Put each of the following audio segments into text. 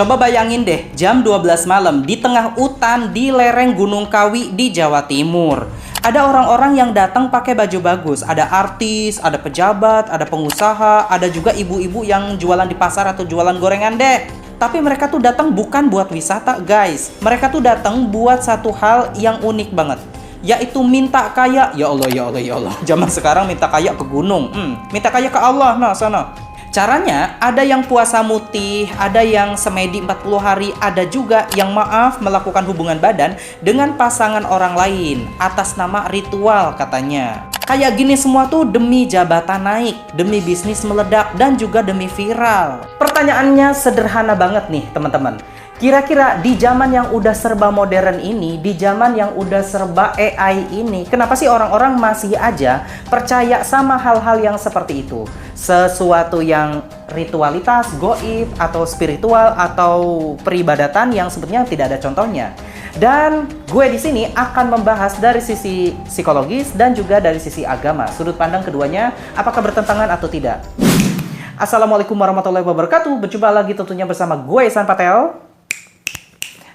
Coba bayangin deh, jam 12 malam di tengah hutan di lereng Gunung Kawi di Jawa Timur. Ada orang-orang yang datang pakai baju bagus, ada artis, ada pejabat, ada pengusaha, ada juga ibu-ibu yang jualan di pasar atau jualan gorengan deh. Tapi mereka tuh datang bukan buat wisata, guys. Mereka tuh datang buat satu hal yang unik banget, yaitu minta kaya. Ya Allah, ya Allah, ya Allah. Zaman sekarang minta kaya ke gunung. Minta kaya ke Allah, nah sana. Caranya, ada yang puasa mutih, ada yang semedi 40 hari, ada juga yang melakukan hubungan badan dengan pasangan orang lain atas nama ritual katanya. Kayak gini semua tuh demi jabatan naik, demi bisnis meledak, dan juga demi viral. Pertanyaannya sederhana banget nih teman-teman. Kira-kira di zaman yang udah serba modern ini, di zaman yang udah serba AI ini, kenapa sih orang-orang masih aja percaya sama hal-hal yang seperti itu? Sesuatu yang ritualitas, goib, atau spiritual, atau peribadatan yang sebenarnya tidak ada contohnya. Dan gue di sini akan membahas dari sisi psikologis dan juga dari sisi agama. Sudut pandang keduanya, apakah bertentangan atau tidak? Assalamualaikum warahmatullahi wabarakatuh. Berjumpa lagi tentunya bersama gue, Ihsan Patel,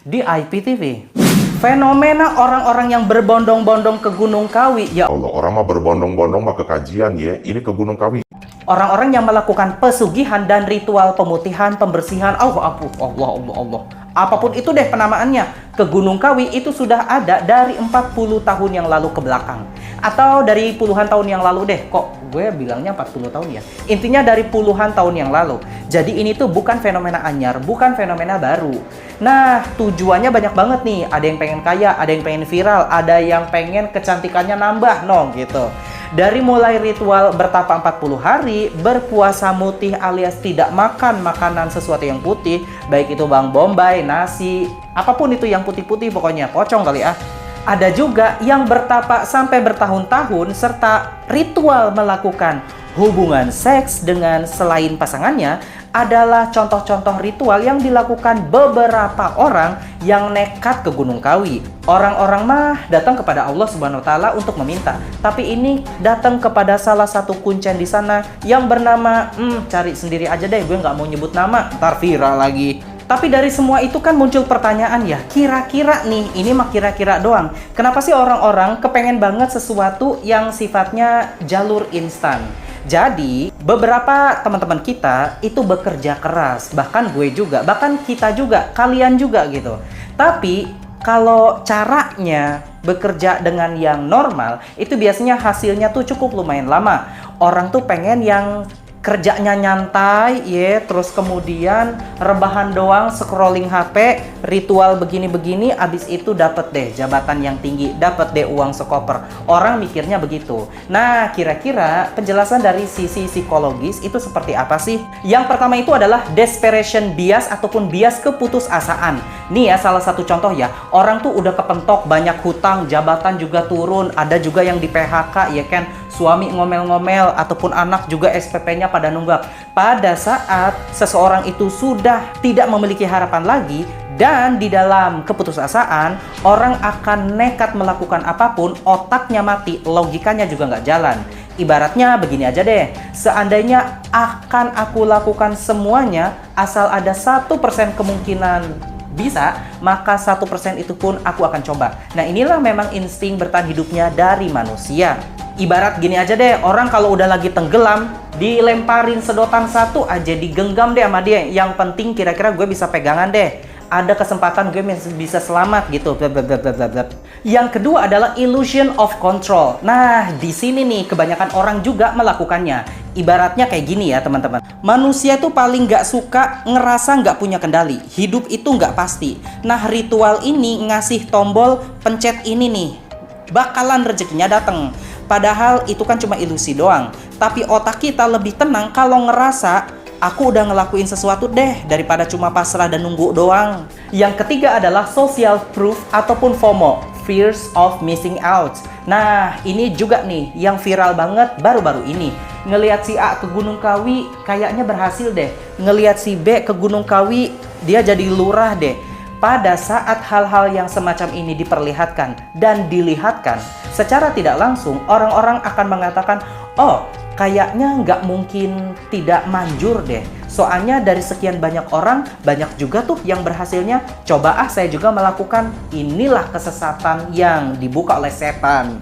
di IPTV. Fenomena orang-orang yang berbondong-bondong ke Gunung Kawi. Ya Allah, orang mah berbondong-bondong mah ke kajian ya. Ini ke Gunung Kawi. orang-orang yang melakukan pesugihan dan ritual pemutihan, pembersihan. Allah. Apapun itu deh penamaannya. Ke Gunung Kawi itu sudah ada dari 40 tahun yang lalu ke belakang. Atau dari puluhan tahun yang lalu deh. Kok gue bilangnya 40 tahun ya? Intinya dari puluhan tahun yang lalu. Jadi ini tuh bukan fenomena anyar, bukan fenomena baru. Nah, tujuannya banyak banget nih. Ada yang pengen kaya, ada yang pengen viral, ada yang pengen kecantikannya nambah, gitu. Dari mulai ritual bertapa 40 hari, berpuasa mutih alias tidak makan makanan sesuatu yang putih, baik itu bawang bombay, nasi, apapun itu yang putih-putih pokoknya, pocong kali ah. Ada juga yang bertapa sampai bertahun-tahun serta ritual melakukan hubungan seks dengan selain pasangannya adalah contoh-contoh ritual yang dilakukan beberapa orang yang nekat ke Gunung Kawi. Orang-orang mah datang kepada Allah Subhanahu wa Ta'ala untuk meminta, tapi ini datang kepada salah satu kuncen di sana yang bernama cari sendiri aja deh, gue nggak mau nyebut nama, ntar viral lagi. Tapi dari semua itu kan muncul pertanyaan ya, kira-kira nih, ini mah kira-kira doang. Kenapa sih orang-orang kepengen banget sesuatu yang sifatnya jalur instan? Jadi, beberapa teman-teman kita itu bekerja keras, bahkan gue juga, bahkan kita juga, kalian juga gitu. Tapi, kalau caranya bekerja dengan yang normal, itu biasanya hasilnya tuh cukup lumayan lama. Orang tuh pengen yang kerjanya nyantai, terus kemudian rebahan doang, scrolling HP, ritual begini-begini, abis itu dapet deh jabatan yang tinggi, dapet deh uang sekoper. Orang mikirnya begitu. Nah, kira-kira penjelasan dari sisi psikologis itu seperti apa sih? Yang pertama itu adalah desperation bias ataupun bias keputusasaan. Nih ya, salah satu contoh ya, orang tuh udah kepentok, banyak hutang, jabatan juga turun, ada juga yang di PHK, ya kan? Suami ngomel-ngomel, ataupun anak juga SPP-nya pada nunggak. Pada saat seseorang itu sudah tidak memiliki harapan lagi, dan di dalam keputusasaan, orang akan nekat melakukan apapun, otaknya mati, logikanya juga nggak jalan. Ibaratnya begini aja deh, seandainya akan aku lakukan semuanya, asal ada 1% kemungkinan bisa, maka 1% itu pun aku akan coba. Nah, inilah memang insting bertahan hidupnya dari manusia. Ibarat gini aja deh, orang kalau udah lagi tenggelam, dilemparin sedotan satu aja, digenggam deh sama dia. Yang penting kira-kira gue bisa pegangan deh. Ada kesempatan gue bisa selamat gitu. Yang kedua adalah illusion of control. Nah, di sini nih kebanyakan orang juga melakukannya. Ibaratnya kayak gini ya teman-teman. Manusia tuh paling nggak suka ngerasa nggak punya kendali. Hidup itu nggak pasti. Nah, ritual ini ngasih tombol pencet ini nih, bakalan rezekinya datang. Padahal itu kan cuma ilusi doang. Tapi otak kita lebih tenang kalau ngerasa aku udah ngelakuin sesuatu deh daripada cuma pasrah dan nunggu doang. Yang ketiga adalah social proof ataupun FOMO, fears of missing out. Nah, ini juga nih yang viral banget baru-baru ini. Ngelihat si A ke Gunung Kawi kayaknya berhasil deh. Ngelihat si B ke Gunung Kawi dia jadi lurah deh. Pada saat hal-hal yang semacam ini diperlihatkan dan dilihatkan, secara tidak langsung orang-orang akan mengatakan, oh, kayaknya nggak mungkin tidak manjur deh. Soalnya dari sekian banyak orang, banyak juga tuh yang berhasilnya. Coba saya juga melakukan. Inilah kesesatan yang dibuka oleh setan.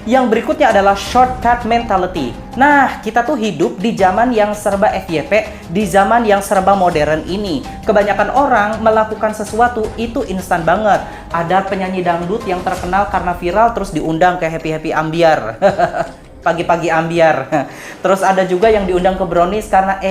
Yang berikutnya adalah shortcut mentality. Nah, kita tuh hidup di zaman yang serba FYP, di zaman yang serba modern ini. Kebanyakan orang melakukan sesuatu itu instan banget. Ada penyanyi dangdut yang terkenal karena viral terus diundang ke Happy Ambiar. Pagi-pagi ambiar. Terus ada juga yang diundang ke brownies karena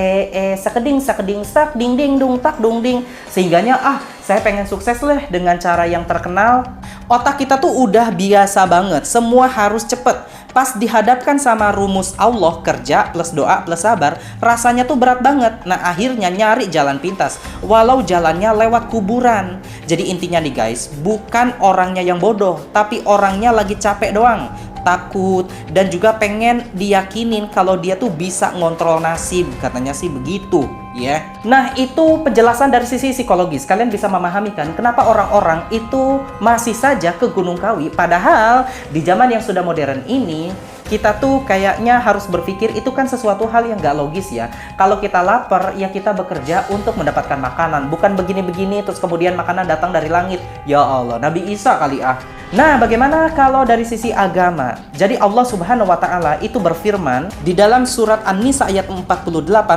sekeding sak ding ding dung tak dung ding. Sehingganya saya pengen sukses lah dengan cara yang terkenal. Otak kita tuh udah biasa banget, semua harus cepet. Pas dihadapkan sama rumus Allah, kerja plus doa plus sabar, rasanya tuh berat banget. Nah, akhirnya nyari jalan pintas, walau jalannya lewat kuburan. Jadi intinya nih guys, bukan orangnya yang bodoh, tapi orangnya lagi capek doang, takut, dan juga pengen diyakinin kalau dia tuh bisa ngontrol nasib, katanya sih begitu ya. Nah, itu penjelasan dari sisi psikologis. Kalian bisa memahami kan kenapa orang-orang itu masih saja ke Gunung Kawi, padahal di zaman yang sudah modern ini kita tuh kayaknya harus berpikir itu kan sesuatu hal yang gak logis ya. Kalau kita lapar, ya kita bekerja untuk mendapatkan makanan, bukan begini-begini terus kemudian makanan datang dari langit. Ya Allah, Nabi Isa kali ah. Nah, bagaimana kalau dari sisi agama? Jadi Allah Subhanahu wa Ta'ala itu berfirman di dalam surat An-Nisa ayat 48,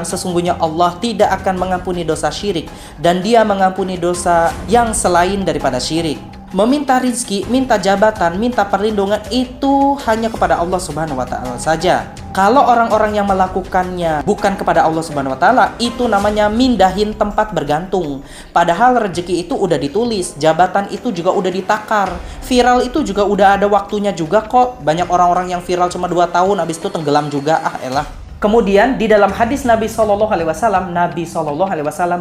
sesungguhnya Allah tidak akan mengampuni dosa syirik dan Dia mengampuni dosa yang selain daripada syirik. Meminta rizki, minta jabatan, minta perlindungan itu hanya kepada Allah Subhanahu wa Ta'ala saja. Kalau orang-orang yang melakukannya bukan kepada Allah Subhanahu wa Ta'ala, itu namanya mindahin tempat bergantung. Padahal rezeki itu udah ditulis, jabatan itu juga udah ditakar, viral itu juga udah ada waktunya juga kok. Banyak orang-orang yang viral cuma 2 tahun habis itu tenggelam juga, elah. Kemudian di dalam hadis Nabi SAW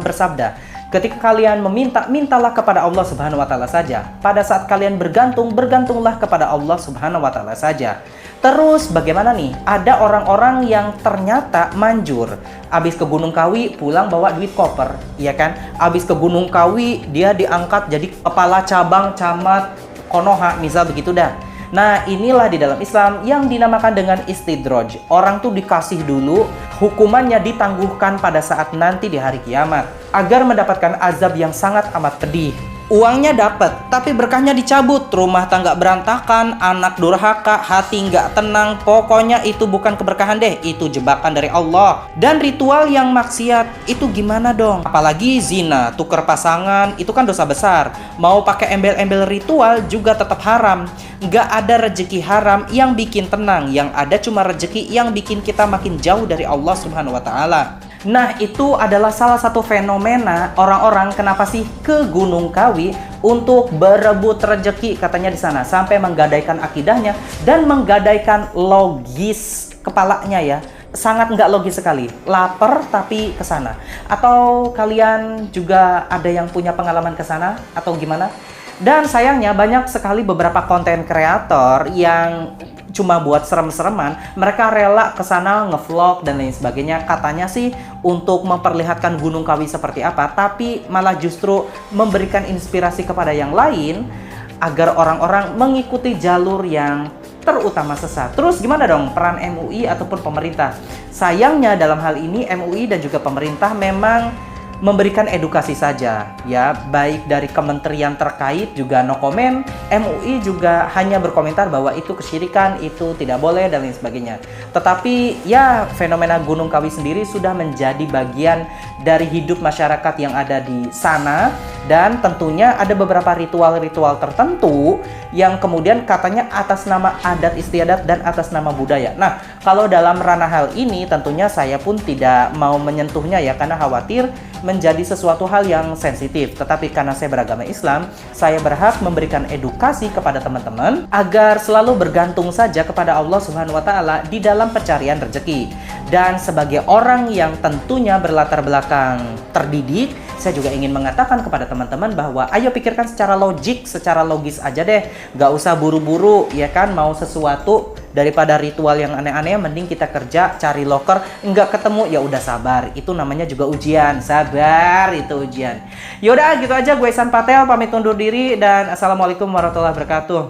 bersabda, ketika kalian meminta, mintalah kepada Allah Subhanahu wa Ta'ala saja. Pada saat kalian bergantung, bergantunglah kepada Allah Subhanahu wa Ta'ala saja. Terus bagaimana nih? Ada orang-orang yang ternyata manjur. Abis ke Gunung Kawi, pulang bawa duit koper, iya kan? Abis ke Gunung Kawi, dia diangkat jadi kepala cabang camat Konoha, misal begitu dah. Nah, inilah di dalam Islam yang dinamakan dengan istidraj. Orang tuh dikasih dulu, hukumannya ditangguhkan pada saat nanti di hari kiamat, agar mendapatkan azab yang sangat amat pedih. Uangnya dapat, tapi berkahnya dicabut, rumah tangga berantakan, anak durhaka, hati nggak tenang. Pokoknya itu bukan keberkahan deh, itu jebakan dari Allah. Dan ritual yang maksiat, itu gimana dong? Apalagi zina, tuker pasangan, itu kan dosa besar. Mau pakai embel-embel ritual juga tetap haram. Nggak ada rezeki haram yang bikin tenang, yang ada cuma rezeki yang bikin kita makin jauh dari Allah Subhanahu wa Ta'ala. Nah, itu adalah salah satu fenomena orang-orang kenapa sih ke Gunung Kawi untuk berebut rezeki katanya di sana, sampai menggadaikan akidahnya dan menggadaikan logis kepalanya ya. Sangat nggak logis sekali, lapar tapi ke sana. Atau kalian juga ada yang punya pengalaman ke sana atau gimana? Dan sayangnya banyak sekali beberapa konten kreator yang cuma buat serem-sereman, mereka rela ke sana ngevlog dan lain sebagainya. Katanya sih untuk memperlihatkan Gunung Kawi seperti apa, tapi malah justru memberikan inspirasi kepada yang lain agar orang-orang mengikuti jalur yang terutama sesat. Terus gimana dong peran MUI ataupun pemerintah? Sayangnya dalam hal ini MUI dan juga pemerintah memang memberikan edukasi saja ya, baik dari kementerian terkait juga no comment, MUI juga hanya berkomentar bahwa itu kesyirikan, itu tidak boleh dan lain sebagainya. Tetapi ya fenomena Gunung Kawi sendiri sudah menjadi bagian dari hidup masyarakat yang ada di sana, dan tentunya ada beberapa ritual-ritual tertentu yang kemudian katanya atas nama adat istiadat dan atas nama budaya. Nah, kalau dalam ranah hal ini tentunya saya pun tidak mau menyentuhnya ya, karena khawatir menjadi sesuatu hal yang sensitif. Tetapi karena saya beragama Islam, saya berhak memberikan edukasi kepada teman-teman agar selalu bergantung saja kepada Allah Subhanahu wa Ta'ala di dalam pencarian rezeki. Dan sebagai orang yang tentunya berlatar belakang terdidik, saya juga ingin mengatakan kepada teman-teman bahwa ayo pikirkan secara logik, secara logis aja deh. Gak usah buru-buru ya kan, mau sesuatu daripada ritual yang aneh-aneh, mending kita kerja cari loker, nggak ketemu ya udah sabar, itu namanya juga ujian, sabar itu ujian. Yaudah gitu aja, gue Ihsan Patel pamit undur diri dan assalamualaikum warahmatullahi wabarakatuh.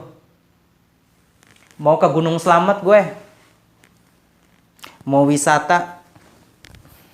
Mau ke Gunung Slamet gue. Mau wisata